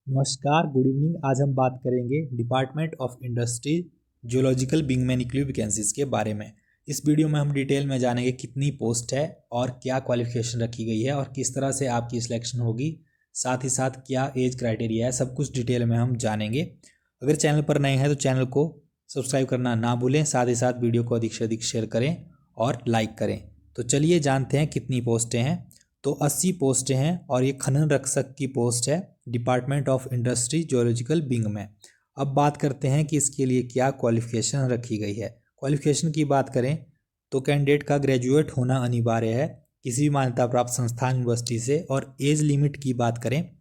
नमस्कार, good evening. आज हम बात करेंगे department of industry geological wing में निकली वैकेंसीज के बारे में। इस वीडियो में हम डिटेल में जानेंगे कितनी पोस्ट है और क्या क्वालिफिकेशन रखी गई है और किस तरह से आपकी सिलेक्शन होगी, साथ ही साथ क्या एज क्राइटेरिया है, सब कुछ डिटेल में हम जानेंगे। अगर चैनल पर नए हैं तो चैनल को सब्सक्राइब करना ना भूलें, साथ ही साथ वीडियो को अधिक से अधिक शेयर करें और लाइक करें। तो चलिए जानते हैं कितनी पोस्टें हैं। तो 80 पोस्टें हैं और ये खनन रक्षक की पोस्ट है department of industry geological wing में। अब बात करते हैं कि इसके लिए क्या क्वालिफिकेशन रखी गई है। क्वालिफिकेशन की बात करें तो कैंडिडेट का ग्रेजुएट होना अनिवार्य है किसी भी मान्यता प्राप्त संस्थान यूनिवर्सिटी से। और एज लिमिट की बात करें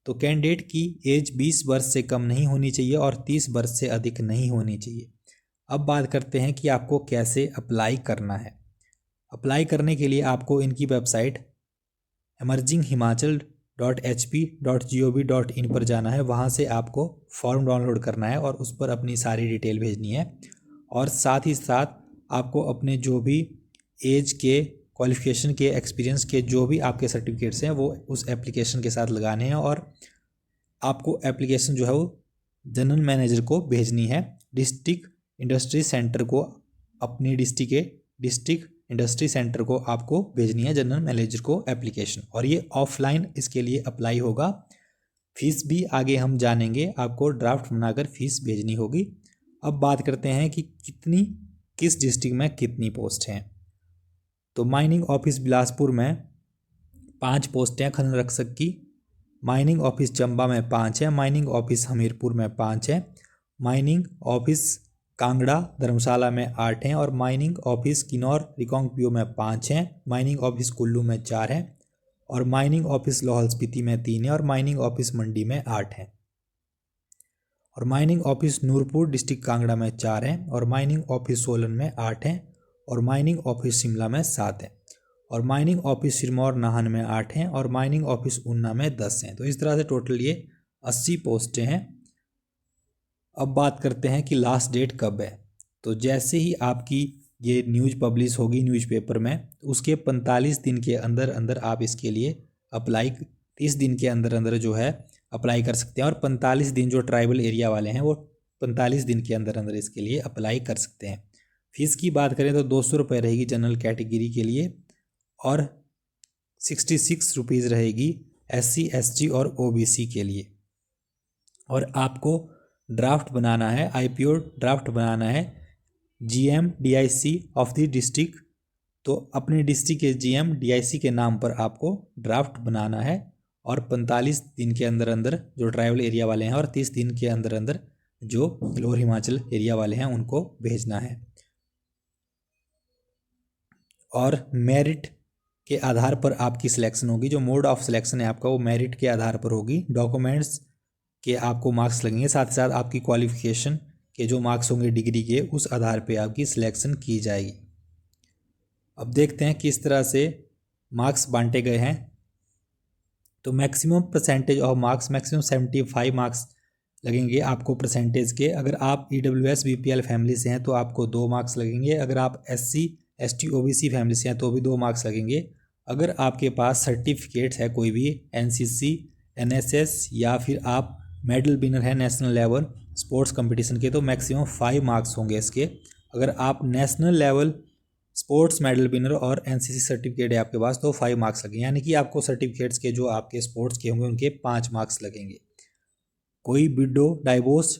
तो कैंडिडेट की एज 20 वर्ष से कम नहीं होनी चाहिए और 30 वर्ष से अधिक नहीं होनी चाहिए। अब बात करते हैं कि आपको कैसे अप्लाई करना है। अप्लाई करने के लिए आपको इनकी वेबसाइट emerginghimachal.hp.gov.in पर जाना है। वहाँ से आपको फॉर्म डाउनलोड करना है और उस पर अपनी सारी डिटेल भेजनी है। और साथ ही साथ आपको अपने जो भी एज के, क्वालिफिकेशन के, एक्सपीरियंस के जो भी आपके सर्टिफिकेट्स हैं वो उस एप्लीकेशन के साथ लगाने हैं। और आपको एप्लीकेशन जो है वो जनरल मैनेजर को भेजनी है। डिस्ट्रिक्ट इंडस्ट्री सेंटर को, अपनी डिस्ट्रिक्ट इंडस्ट्री सेंटर को आपको भेजनी है जनरल मैनेजर को एप्लीकेशन। और ये ऑफलाइन इसके लिए अप्लाई होगा। फीस भी आगे हम जानेंगे, आपको ड्राफ्ट बनाकर फीस भेजनी होगी। अब बात करते हैं कि किस डिस्ट्रिक्ट में कितनी पोस्ट हैं। तो माइनिंग ऑफिस बिलासपुर में 5 पोस्टें हैं खनन रक्षक की। माइनिंग ऑफिस चंबा में 5 है। माइनिंग ऑफिस हमीरपुर में 5 है। माइनिंग ऑफिस कांगड़ा धर्मशाला में 8 हैं। और माइनिंग ऑफिस किन्नौर रिकांगपिओ में 5 हैं। माइनिंग ऑफिस कुल्लू में 4 हैं। और माइनिंग ऑफिस लाहौल स्पीति में 3 है। और माइनिंग ऑफिस मंडी में 8 है। और mining office Nurpur district Kangra में 4 है। और माइनिंग ऑफिस सोलन में 8 है। और माइनिंग ऑफिस शिमला में 7 है। और माइनिंग ऑफिस सिरमौर नाहन में 8 हैं। और माइनिंग ऑफिस ऊना में 10 हैं। तो इस तरह से टोटल ये 80 पोस्टें हैं। अब बात करते हैं कि लास्ट डेट कब है। तो जैसे ही आपकी ये न्यूज़ पब्लिश होगी न्यूज़पेपर में, उसके 45 दिन के अंदर अंदर आप इसके लिए अप्लाई, 30 दिन के अंदर अंदर जो है अप्लाई कर सकते हैं। और 45 दिन जो ट्राइबल एरिया वाले हैं वो 45 दिन के अंदर अंदर इसके लिए अप्लाई कर सकते हैं। फीस की बात करें तो 200 रुपये रहेगी जनरल कैटेगरी के लिए और 66 रुपीज़ रहेगी SC ST और OBC के लिए। और आपको ड्राफ्ट बनाना है, IPO ड्राफ्ट बनाना है GM DIC of the district. तो अपने डिस्ट्रिक्ट के GM DIC के नाम पर आपको ड्राफ्ट बनाना है। और 45 दिन के अंदर अंदर जो ट्राइबल एरिया वाले हैं और 30 दिन के अंदर अंदर जो लोअर हिमाचल एरिया वाले हैं उनको भेजना है। और मेरिट के आधार पर आपकी सिलेक्शन होगी। जो मोड ऑफ सिलेक्शन है आपका वो मेरिट के आधार पर होगी। डॉक्यूमेंट्स के आपको मार्क्स लगेंगे, साथ ही साथ आपकी क्वालिफिकेशन के जो मार्क्स होंगे डिग्री के, उस आधार पे आपकी सिलेक्शन की जाएगी। अब देखते हैं किस तरह से मार्क्स बांटे गए हैं। तो maximum percentage of marks, maximum 75 marks लगेंगे आपको परसेंटेज के। अगर आप EWS BPL फैमिली से हैं तो आपको 2 मार्क्स लगेंगे। अगर आप SC ST OBC फैमिली से हैं तो भी 2 मार्क्स लगेंगे। अगर आपके पास सर्टिफिकेट्स है कोई भी NCC NSS या फिर आप मेडल विनर है नेशनल लेवल स्पोर्ट्स कंपटीशन के, तो मैक्सिमम 5 मार्क्स होंगे इसके। अगर आप national level sports medal winner और NCC सर्टिफिकेट है आपके पास तो 5 मार्क्स लगेंगे। यानी कि आपको सर्टिफिकेट्स के जो आपके स्पोर्ट्स के होंगे उनके 5 मार्क्स लगेंगे। कोई window, divorce,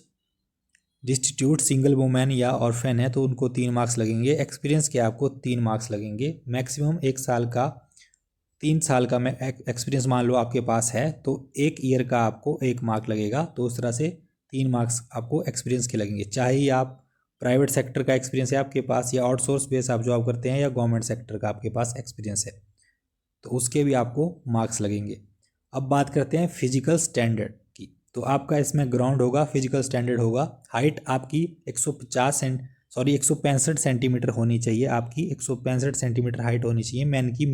destitute, single women या ऑर्फेन है तो उनको 3 मार्क्स लगेंगे। एक्सपीरियंस के आपको 3 मार्क्स लगेंगे। मैक्सिमम 1 साल का, 3 साल का मैं एक्सपीरियंस मान लो आपके पास है तो 1 ईयर का आपको 1 मार्क लगेगा। तो उस तरह से 3 मार्क्स आपको एक्सपीरियंस के लगेंगे। चाहे आप प्राइवेट सेक्टर का एक्सपीरियंस है आपके पास या आउटसोर्स बेस आप जॉब करते हैं या गवर्नमेंट सेक्टर का आपके पास एक्सपीरियंस है तो उसके भी आपको मार्क्स लगेंगे। अब बात करते हैं फिजिकल स्टैंडर्ड की। तो आपका इसमें ग्राउंड होगा, फिजिकल स्टैंडर्ड होगा। हाइट आपकी 165 सेंटीमीटर होनी चाहिए। आपकी 165 सेंटीमीटर हाइट होनी चाहिए मैन की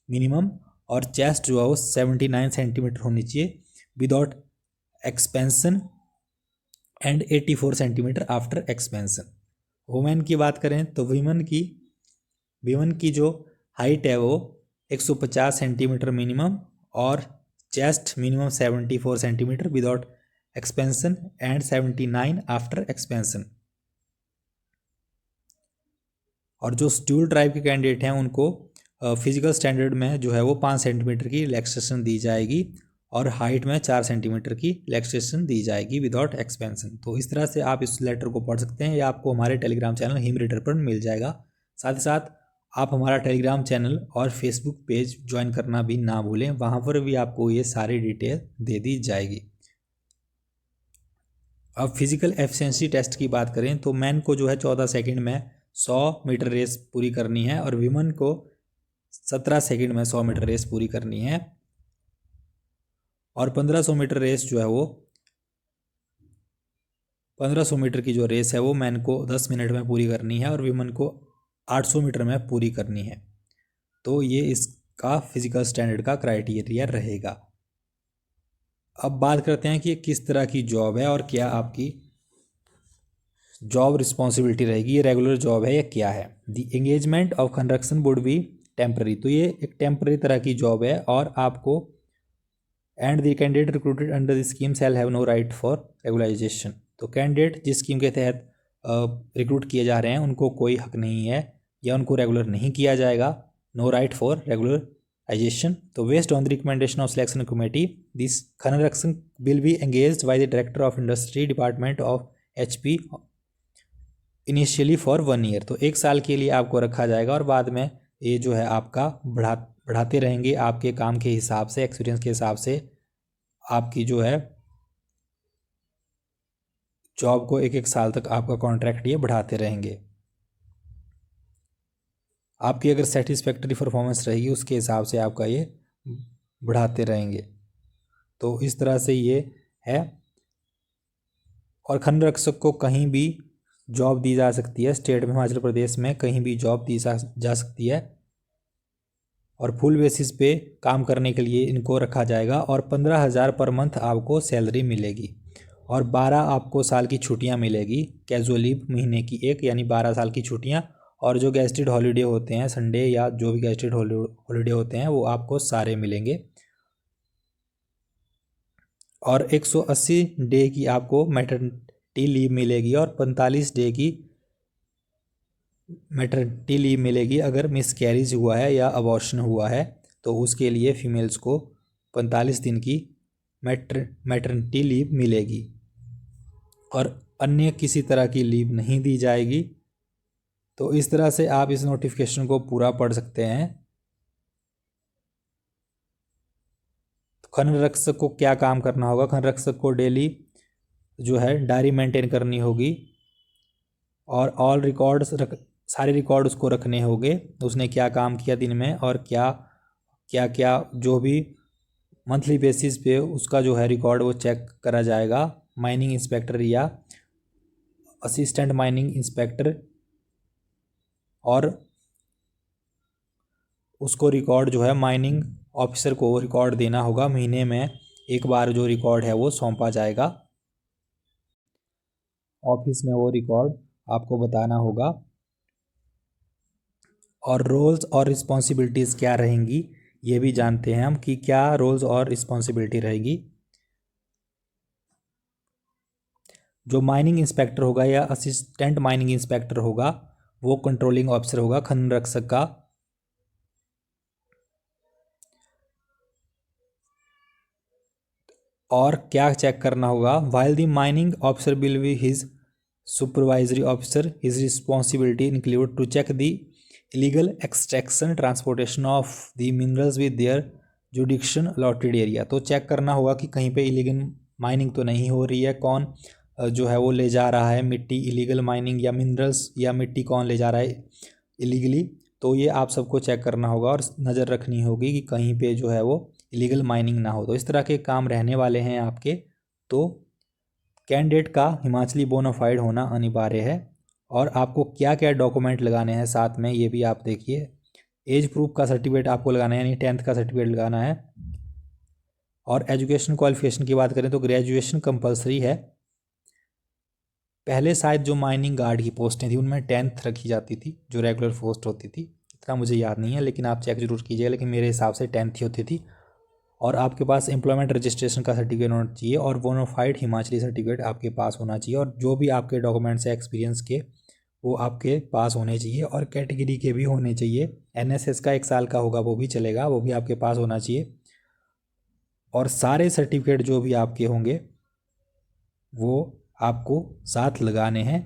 मिनिमम। और चेस्ट जो है वो 79 सेंटीमीटर होनी चाहिए without expansion and 84 centimetre after expansion. Women की बात करें तो वीमन की जो हाइट है वो 150 सेंटीमीटर मिनिमम और chest minimum 74 centimetre without expansion and 79 after expansion. और जो स्टूल ट्राइब के कैंडिडेट हैं उनको फिजिकल स्टैंडर्ड में जो है वो 5 सेंटीमीटर की रिलैक्सेशन दी जाएगी और हाइट में 4 सेंटीमीटर की रिलैक्सेशन दी जाएगी विदाउट एक्सपेंशन। तो इस तरह से आप इस लेटर को पढ़ सकते हैं, या आपको हमारे टेलीग्राम चैनल हिम रीडर पर मिल जाएगा। साथ ही साथ आप हमारा टेलीग्राम चैनल और फेसबुक पेज ज्वाइन करना भी ना भूलें, वहाँ पर भी आपको ये सारी डिटेल दे दी जाएगी। अब फिजिकल एफिशिएंसी टेस्ट की बात करें तो मैन को जो है 14 सेकंड में 100 मीटर रेस पूरी करनी है और विमन को 17 सेकंड में 100 मीटर रेस पूरी करनी है। और 1500 मीटर रेस जो है वो 1500 मीटर की जो रेस है वो मैन को 10 मिनट में पूरी करनी है और विमन को 800 मीटर में पूरी करनी है। तो ये इसका फिजिकल स्टैंडर्ड का क्राइटेरिया रहेगा। अब बात करते हैं कि ये किस तरह की जॉब है और क्या आपकी जॉब रिस्पॉन्सिबिलिटी रहेगी, ये रेगुलर जॉब है या क्या है। The engagement of construction would be temporary, तो ये एक टेम्पररी तरह की जॉब है और आपको and the candidate recruited under the scheme shall have no right for regularisation. तो कैंडिडेट जिस स्कीम के तहत रिक्रूट किए जा रहे हैं उनको कोई हक नहीं है या उनको रेगुलर नहीं किया जाएगा, नो राइट फॉर रेगुलराइजेशन। तो based on the recommendation of selection committee this construction will be engaged by the director of industry department of HP initially for 1 year. तो 1 साल के लिए आपको रखा जाएगा और बाद में ये जो है आपका बढ़ाते रहेंगे आपके काम के हिसाब से, एक्सपीरियंस के हिसाब से आपकी जो है जॉब को 1-1 साल तक आपका कॉन्ट्रैक्ट ये बढ़ाते रहेंगे। आपकी अगर सेटिस्फैक्टरी परफॉर्मेंस रहेगी उसके हिसाब से आपका ये बढ़ाते रहेंगे। तो इस तरह से ये है। और खनन रक्षक को कहीं भी जॉब दी जा सकती है, स्टेट में हिमाचल प्रदेश में कहीं भी जॉब दी जा सकती है और फुल बेसिस पे काम करने के लिए इनको रखा जाएगा और 15,000 पर मंथ आपको सैलरी मिलेगी और 12 आपको साल की छुट्टियां मिलेगी, कैजुअल लीव महीने की 1 यानी 12 साल की छुट्टियां। और जो गेस्टेड हॉलीडे होते हैं संडे या जो भी गेस्टेड हॉलीडे होते हैं वो आपको सारे मिलेंगे। और 180 डे की आपको मैटरनिटी लीव मिलेगी और 45 डे की मैटरनिटी लीव मिलेगी अगर मिसकैरेज हुआ है या अबॉर्शन हुआ है तो उसके लिए फीमेल्स को 45 दिन की मैटरनिटी लीव मिलेगी और अन्य किसी तरह की लीव नहीं दी जाएगी। तो इस तरह से आप इस नोटिफिकेशन को पूरा पढ़ सकते हैं। तो खनन रक्षक को क्या काम करना होगा, खनन रक्षक को डेली जो है डायरी मेंटेन करनी होगी और ऑल रिकॉर्ड्स सारे रिकॉर्ड उसको रखने होंगे, उसने क्या काम किया दिन में और क्या क्या क्या जो भी मंथली बेसिस पे उसका जो है रिकॉर्ड वो चेक करा जाएगा। माइनिंग इंस्पेक्टर या असिस्टेंट माइनिंग इंस्पेक्टर और उसको रिकॉर्ड जो है माइनिंग ऑफिसर को रिकॉर्ड देना होगा, महीने में 1 बार जो रिकॉर्ड है वो सौंपा जाएगा, ऑफिस में वो रिकॉर्ड आपको बताना होगा। और रोल्स और रिस्पॉन्सिबिलिटीज़ क्या रहेंगी ये भी जानते हैं हम कि क्या रोल्स और रिस्पॉन्सिबिलिटी रहेगी। जो माइनिंग इंस्पेक्टर होगा या असिस्टेंट माइनिंग इंस्पेक्टर होगा वो कंट्रोलिंग ऑफिसर होगा खनन रक्षक का। और क्या चेक करना होगा, while the mining officer will be his supervisory officer his responsibility include to check the illegal extraction transportation of the minerals with their jurisdiction allotted area. तो चेक करना होगा कि कहीं पे इलीगल माइनिंग तो नहीं हो रही है, कौन जो है वो ले जा रहा है मिट्टी, इलीगल माइनिंग या मिनरल्स या मिट्टी कौन ले जा रहा है इलीगली। तो ये आप सबको चेक करना होगा और नज़र रखनी होगी कि कहीं पे जो है वो इलीगल माइनिंग ना हो। तो इस तरह के काम रहने वाले हैं आपके। तो कैंडिडेट का हिमाचली बोनाफाइड होना अनिवार्य है और आपको क्या क्या डॉक्यूमेंट लगाने हैं साथ में ये भी आप देखिए। एज प्रूफ का सर्टिफिकेट आपको लगाना है यानी 10th का सर्टिफिकेट लगाना है। और एजुकेशन क्वालिफिकेशन की बात करें तो ग्रेजुएशन कंपलसरी है। पहले शायद जो माइनिंग गार्ड की पोस्टें थी उनमें 10th रखी जाती थी जो रेगुलर पोस्ट होती थी, इतना मुझे याद नहीं है लेकिन आप चेक जरूर कीजिएगा, लेकिन मेरे हिसाब से 10th ही होती थी। और आपके पास एम्प्लॉयमेंट रजिस्ट्रेशन का सर्टिफिकेट होना चाहिए और बोनाफाइड हिमाचली सर्टिफिकेट आपके पास होना चाहिए, और जो भी आपके डॉक्यूमेंट्स है एक्सपीरियंस के वो आपके पास होने चाहिए, और कैटेगरी के भी होने चाहिए। एनएसएस का 1 साल का होगा वो भी चलेगा, वो भी आपके पास होना चाहिए। और सारे सर्टिफिकेट जो भी आपके होंगे वो आपको साथ लगाने हैं।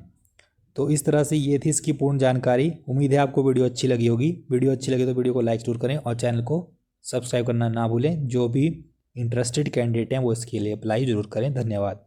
तो इस तरह से ये थी इसकी पूर्ण जानकारी। उम्मीद है आपको वीडियो अच्छी लगी होगी। वीडियो अच्छी लगी तो वीडियो को लाइक जरूर करें और चैनल को सब्सक्राइब करना ना भूलें। जो भी इंटरेस्टेड कैंडिडेट हैं वो इसके लिए अप्लाई ज़रूर करें। धन्यवाद।